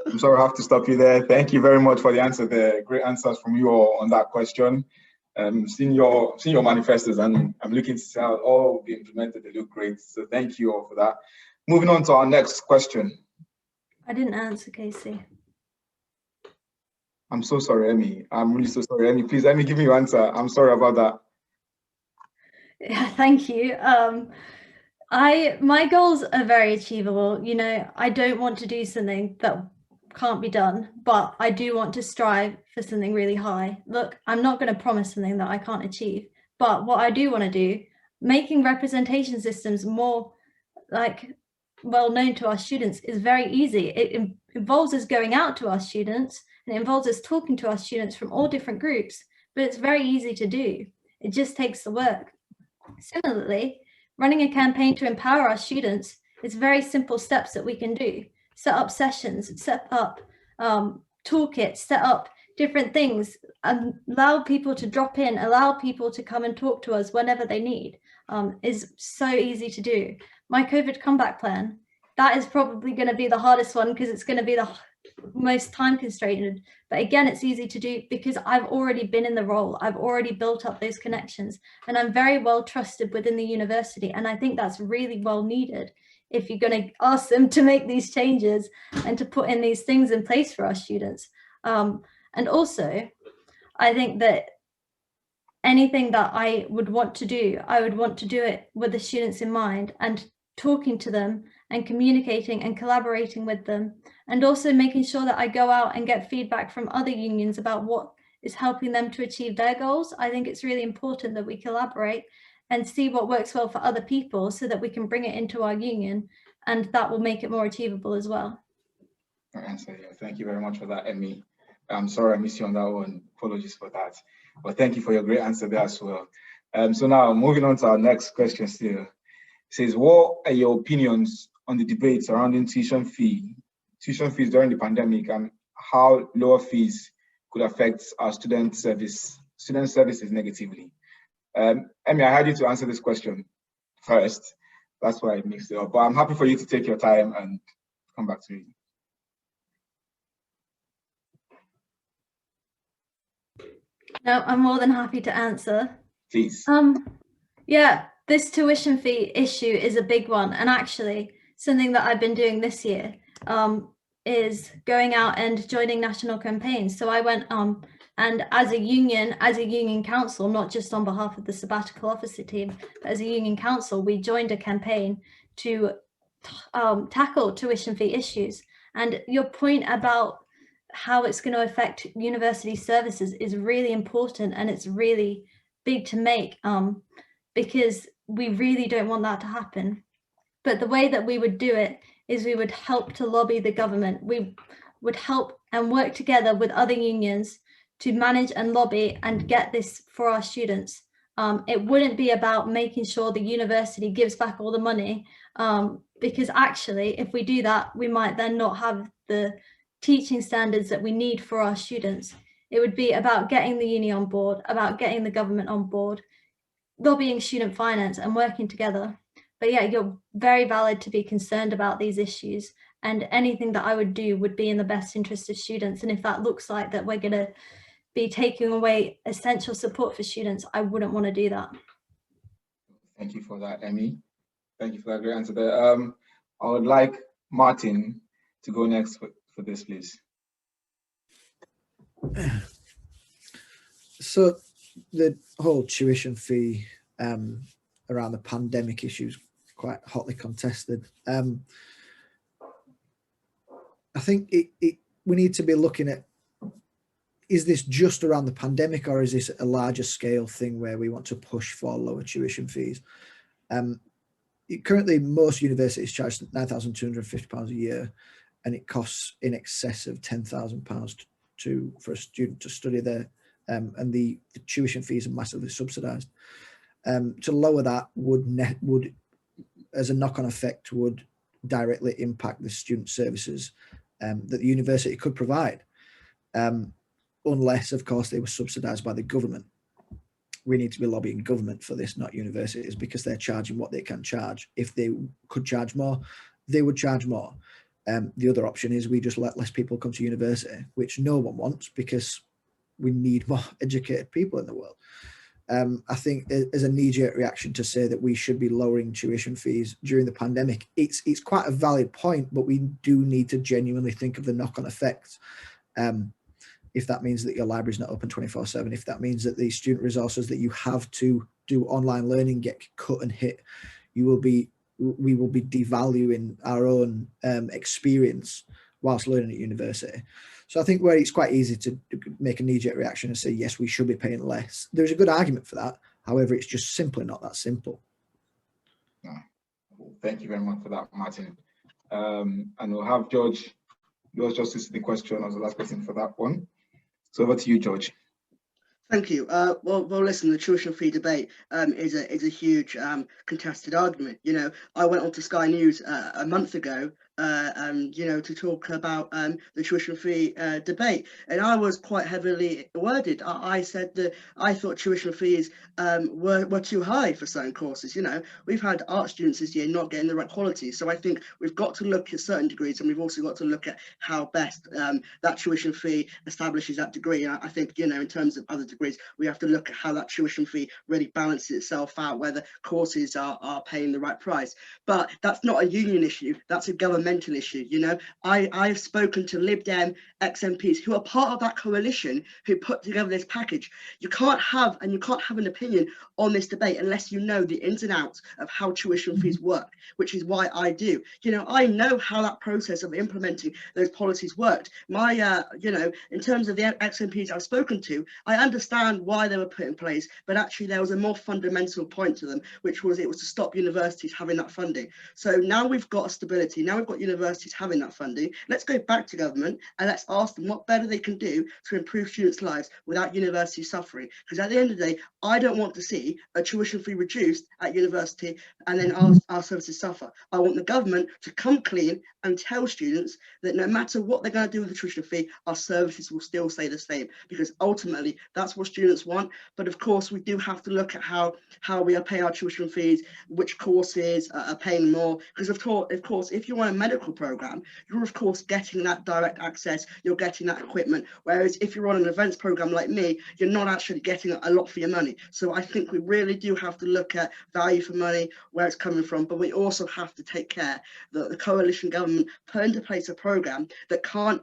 I'm sorry, I have to stop you there. Thank you very much for the answer there. Great answers from you all on that question. Seeing your manifestos, and I'm looking to see how all will be implemented. They look great. So thank you all for that. Moving on to our next question. I didn't answer, Casey. I'm so sorry, Emmy. I'm really so sorry, Emmy. Please, Emmy, give me your answer. I'm sorry about that. Yeah, thank you. My goals are very achievable. You know, I don't want to do something that can't be done, but I do want to strive for something really high. Look, I'm not going to promise something that I can't achieve, but what I do want to do, making representation systems more like well known to our students is very easy. It involves us going out to our students, and it involves us talking to our students from all different groups, but it's very easy to do. It just takes the work. Similarly, running a campaign to empower our students is very simple steps that we can do. Set up sessions, set up toolkits, set up different things, and allow people to drop in, allow people to come and talk to us whenever they need, is so easy to do. My COVID comeback plan, that is probably going to be the hardest one because it's going to be the most time constrained, but again, it's easy to do because I've already been in the role. I've already built up those connections, and I'm very well trusted within the university, and I think that's really well needed if you're going to ask them to make these changes and to put in these things in place for our students. And also, I think that anything that I would want to do, I would want to do it with the students in mind, and talking to them and communicating and collaborating with them, and also making sure that I go out and get feedback from other unions about what is helping them to achieve their goals. I think it's really important that we collaborate and see what works well for other people so that we can bring it into our union, and that will make it more achievable as well. Great answer. Yeah. Thank you very much for that, Emmy. I'm sorry I missed you on that one. Apologies for that. But thank you for your great answer there as well. So now moving on to our next question still. It says, what are your opinions on the debate surrounding tuition fees during the pandemic, and how lower fees could affect our student services negatively? Emmy, I had you to answer this question first. That's why I mixed it up. But I'm happy for you to take your time and come back to me. No, I'm more than happy to answer. Please. Yeah, this tuition fee issue is a big one, and actually something that I've been doing this year is going out and joining national campaigns. So I went and as a union council, not just on behalf of the sabbatical officer team, but as a union council, we joined a campaign to tackle tuition fee issues. And your point about how it's going to affect university services is really important, and it's really big to make because we really don't want that to happen. But the way that we would do it is we would help to lobby the government. We would help and work together with other unions to manage and lobby and get this for our students. It wouldn't be about making sure the university gives back all the money, because actually, if we do that, we might then not have the teaching standards that we need for our students. It would be about getting the uni on board, about getting the government on board, lobbying student finance and working together. But yeah, you're very valid to be concerned about these issues, and anything that I would do would be in the best interest of students. And if that looks like that we're going to be taking away essential support for students, I wouldn't want to do that. Thank you for that, Emmy. Thank you for that great answer there. I would like Martin to go next for this, please. So the whole tuition fee around the pandemic issue is quite hotly contested. I think we need to be looking at, is this just around the pandemic, or is this a larger scale thing where we want to push for lower tuition fees? Currently, most universities charge £9,250 a year, and it costs in excess of £10,000 for a student to study there and the tuition fees are massively subsidised. To lower that would, as a knock-on effect, would directly impact the student services that the university could provide, unless, of course, they were subsidised by the government. We need to be lobbying government for this, not universities, because they're charging what they can charge. If they could charge more, they would charge more. The other option is we just let less people come to university, which no one wants, because we need more educated people in the world. I think as a knee-jerk reaction to say that we should be lowering tuition fees during the pandemic, it's quite a valid point, but we do need to genuinely think of the knock-on effects. If that means that your library's not open 24/7, if that means that the student resources that you have to do online learning get cut and hit, we will be devaluing our own experience whilst learning at university. So I think where it's quite easy to make a knee-jerk reaction and say, yes, we should be paying less. There's a good argument for that. However, it's just simply not that simple. No. Thank you very much for that, Martin. And we'll have George Justice the question as the last person for that one. So over to you, George. Thank you. Well, listen, the tuition fee debate is a huge contested argument. You know, I went on to Sky News a month ago, to talk about the tuition fee debate, and I was quite heavily worded. I said that I thought tuition fees were too high for certain courses. You know, we've had art students this year not getting the right quality, so I think we've got to look at certain degrees, and we've also got to look at how best that tuition fee establishes that degree. And I think, you know, in terms of other degrees, we have to look at how that tuition fee really balances itself out, whether courses are paying the right price. But that's not a union issue, that's a governmental issue. You know, I've spoken to Lib Dem ex-MPs who are part of that coalition who put together this package. You can't have an opinion on this debate unless you know the ins and outs of how tuition fees work, which is why I do. You know, I know how that process of implementing those policies worked. In terms of the ex-MPs I've spoken to, I understand why they were put in place, but actually there was a more fundamental point to them, which was it was to stop universities having that funding. So now we've got a stability, now we've got universities having that funding. Let's go back to government and let's ask them what better they can do to improve students' lives without universities suffering. Because at the end of the day, I don't want to see a tuition fee reduced at university and then our services suffer. I want the government to come clean and tell students that no matter what they're going to do with the tuition fee, our services will still stay the same, because ultimately that's what students want. But of course, we do have to look at how we are paying our tuition fees, which courses are paying more. Because of course, if you want a medical program, you're of course getting that direct access, you're getting that equipment. Whereas if you're on an events program like me, you're not actually getting a lot for your money. So I think we really do have to look at value for money, where it's coming from, but we also have to take care that the coalition government put into place a program that can't,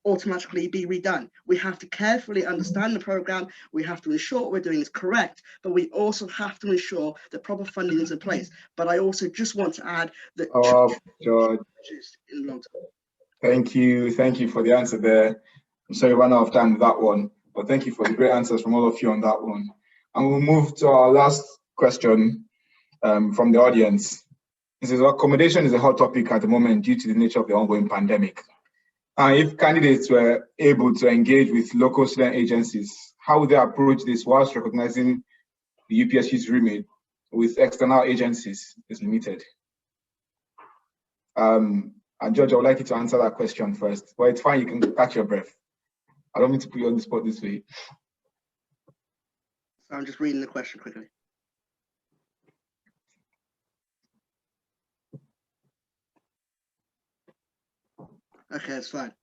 automatically be redone. We have to carefully understand the program. We have to ensure what we're doing is correct, but we also have to ensure that proper funding is in place. But I also just want to add that George, in the long term. Thank you for the answer there. I'm sorry we ran out of time with that one, but thank you for the great answers from all of you on that one. And we'll move to our last question from the audience. This is accommodation is a hot topic at the moment due to the nature of the ongoing pandemic. If candidates were able to engage with local student agencies, how would they approach this whilst recognizing the UPSU's remit with external agencies is limited? And George, I would like you to answer that question first. Well, it's fine, you can catch your breath. I don't mean to put you on the spot this way. So I'm just reading the question quickly. Okay, that's fine.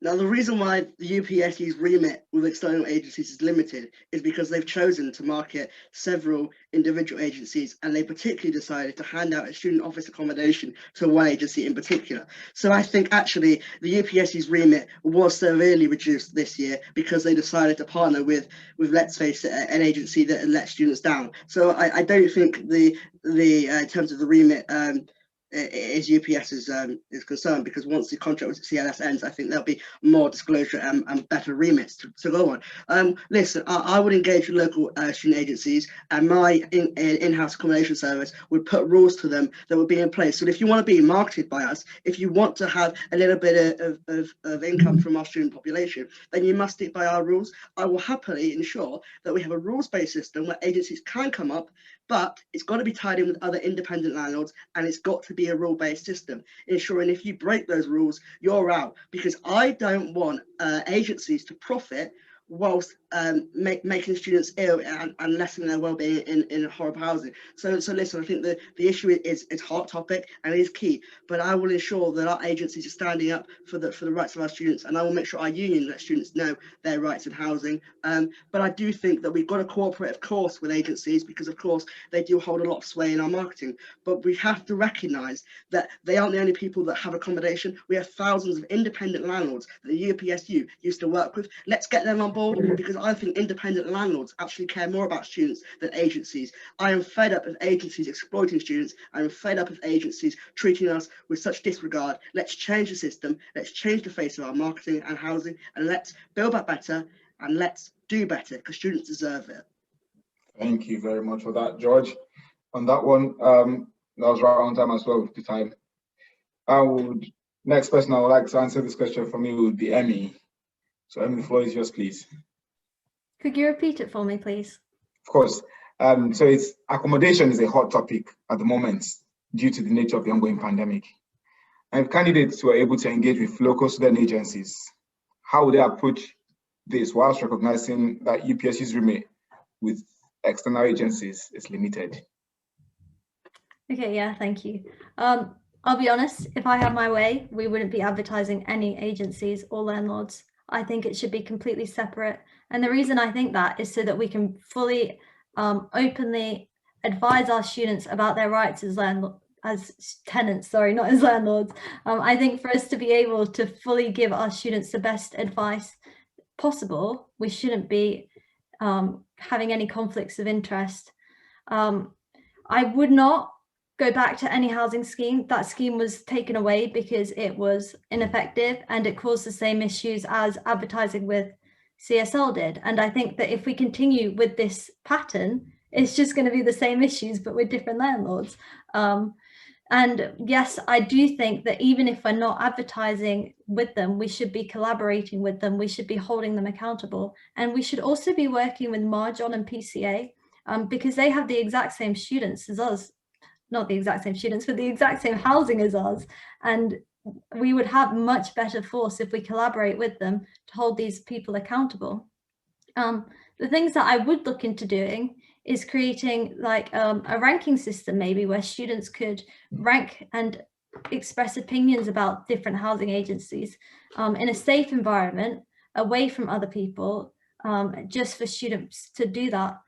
Now, the reason why the UPSU's remit with external agencies is limited is because they've chosen to market several individual agencies, and they particularly decided to hand out a student office accommodation to one agency in particular. So I think actually the UPSU's remit was severely reduced this year because they decided to partner with let's face it, an agency that let students down. So I don't think the in terms of the remit, is UPS is concerned, because once the contract with CLS ends, I think there'll be more disclosure and better remits to go on. Listen, I would engage with local student agencies, and my in-house accommodation service would put rules to them that would be in place. So if you want to be marketed by us, if you want to have a little bit of income from our student population, then you must stick by our rules. I will happily ensure that we have a rules-based system where agencies can come up, but it's got to be tied in with other independent landlords, and it's got to be a rule-based system, ensuring if you break those rules, you're out. Because I don't want agencies to profit whilst making students ill and lessening their well-being in horrible housing. So listen, I think the issue is hot topic and it is key, but I will ensure that our agencies are standing up for the rights of our students, and I will make sure our union let students know their rights in housing. But I do think that we've got to cooperate, of course, with agencies, because of course they do hold a lot of sway in our marketing, but we have to recognise that they aren't the only people that have accommodation. We have thousands of independent landlords that the UPSU used to work with. Let's get them on board, because I think independent landlords actually care more about students than agencies. I am fed up of agencies exploiting students. I'm fed up of agencies treating us with such disregard. Let's change the system. Let's change the face of our marketing and housing, and let's build back better, and let's do better, because students deserve it. Thank you very much for that, George. On that one, that was right on time as well with the time. Next person I would like to answer this question for me would be Emmy. So Emmy, the floor is yours, please. Could you repeat it for me, please? Of course. So it's accommodation is a hot topic at the moment due to the nature of the ongoing pandemic. And if candidates were able to engage with local student agencies, how would they approach this whilst recognizing that UPSU's remit with external agencies is limited? Okay, yeah, thank you. I'll be honest, if I had my way, we wouldn't be advertising any agencies or landlords. I think it should be completely separate. And the reason I think that is so that we can fully, openly advise our students about their rights as tenants, sorry, not as landlords. I think for us to be able to fully give our students the best advice possible, we shouldn't be having any conflicts of interest. I would not go back to any housing scheme. That scheme was taken away because it was ineffective and it caused the same issues as advertising with CSL did. And I think that if we continue with this pattern, it's just going to be the same issues, but with different landlords. And yes, I do think that even if we're not advertising with them, we should be collaborating with them. We should be holding them accountable. And we should also be working with Marjon and PCA because they have the exact same students as us. Not the exact same students, but the exact same housing as us. And we would have much better force if we collaborate with them to hold these people accountable. The things that I would look into doing is creating like a ranking system, maybe where students could rank and express opinions about different housing agencies in a safe environment, away from other people, just for students to do that.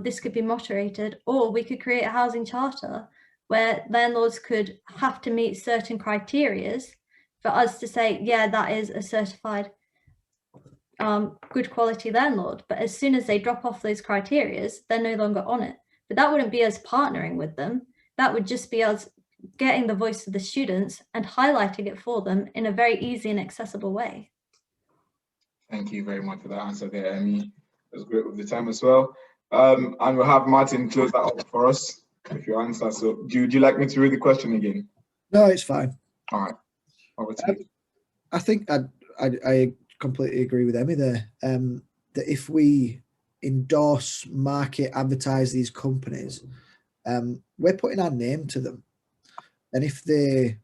This could be moderated, or we could create a housing charter where landlords could have to meet certain criteria for us to say, yeah, that is a certified good quality landlord. But as soon as they drop off those criteria, they're no longer on it. But that wouldn't be us partnering with them. That would just be us getting the voice of the students and highlighting it for them in a very easy and accessible way. Thank you very much for that answer there, Emmy. It was great with the time as well. And we'll have Martin close that up for us with your answer. So do you like me to read the question again? No, it's fine. All right. Over to you. I think I completely agree with Emmy there. That if we endorse, market, advertise these companies, we're putting our name to them. And if they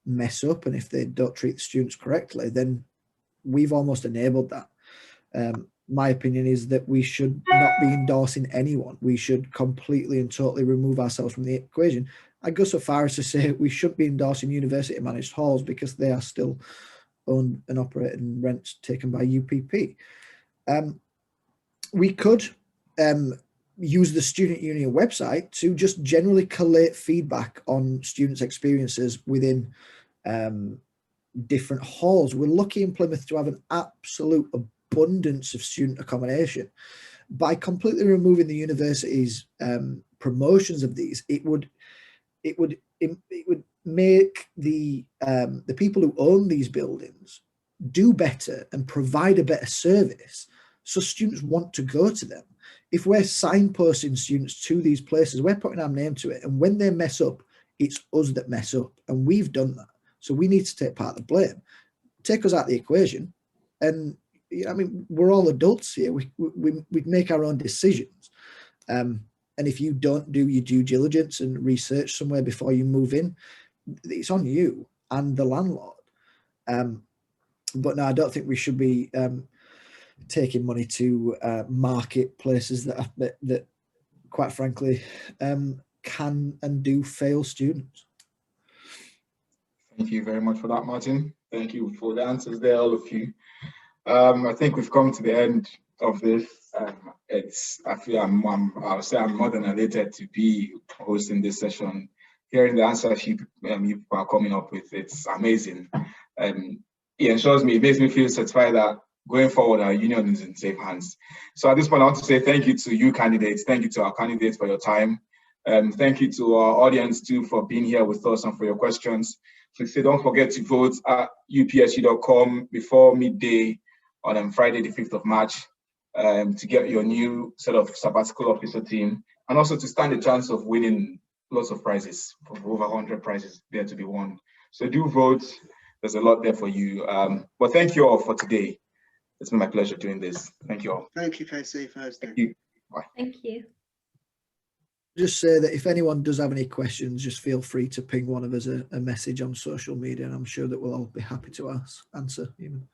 mess up and if they don't treat the students correctly, then we've almost enabled that. My opinion is that we should not be endorsing anyone. We should completely and totally remove ourselves from the equation. I go so far as to say we shouldn't be endorsing university managed halls because they are still owned and operated and rents taken by UPP. We could use the student union website to just generally collate feedback on students' experiences within different halls. We're lucky in Plymouth to have an absolute abundance of student accommodation. By completely removing the university's promotions of these, it would make the people who own these buildings do better and provide a better service, so students want to go to them. If we're signposting students to these places, we're putting our name to it, and when they mess up, it's us that mess up, and we've done that. So we need to take part of the blame. Take us out of the equation, and I mean, we're all adults here. We make our own decisions. And if you don't do your due diligence and research somewhere before you move in, it's on you and the landlord. But no, I don't think we should be taking money to market places that quite frankly, can and do fail students. Thank you very much for that, Martin. Thank you for the answers there, all of you. I think we've come to the end of this. I'll say I'm more than elated to be hosting this session. Hearing the answers you are coming up with, it's amazing. It makes me feel satisfied that going forward, our union is in safe hands. So at this point, I want to say thank you to you candidates. Thank you to our candidates for your time. Thank you to our audience too for being here with us and for your questions. Please don't forget to vote at upsu.com before midday on Friday, the 5th of March, to get your new set of sabbatical officer team, and also to stand a chance of winning lots of prizes, over 100 prizes there to be won. So do vote. There's a lot there for you. But thank you all for today. It's been my pleasure doing this. Thank you all. Thank you, KC, for hosting. Thank you. Bye. Thank you. Just say that if anyone does have any questions, just feel free to ping one of us a message on social media, and I'm sure that we'll all be happy to answer even.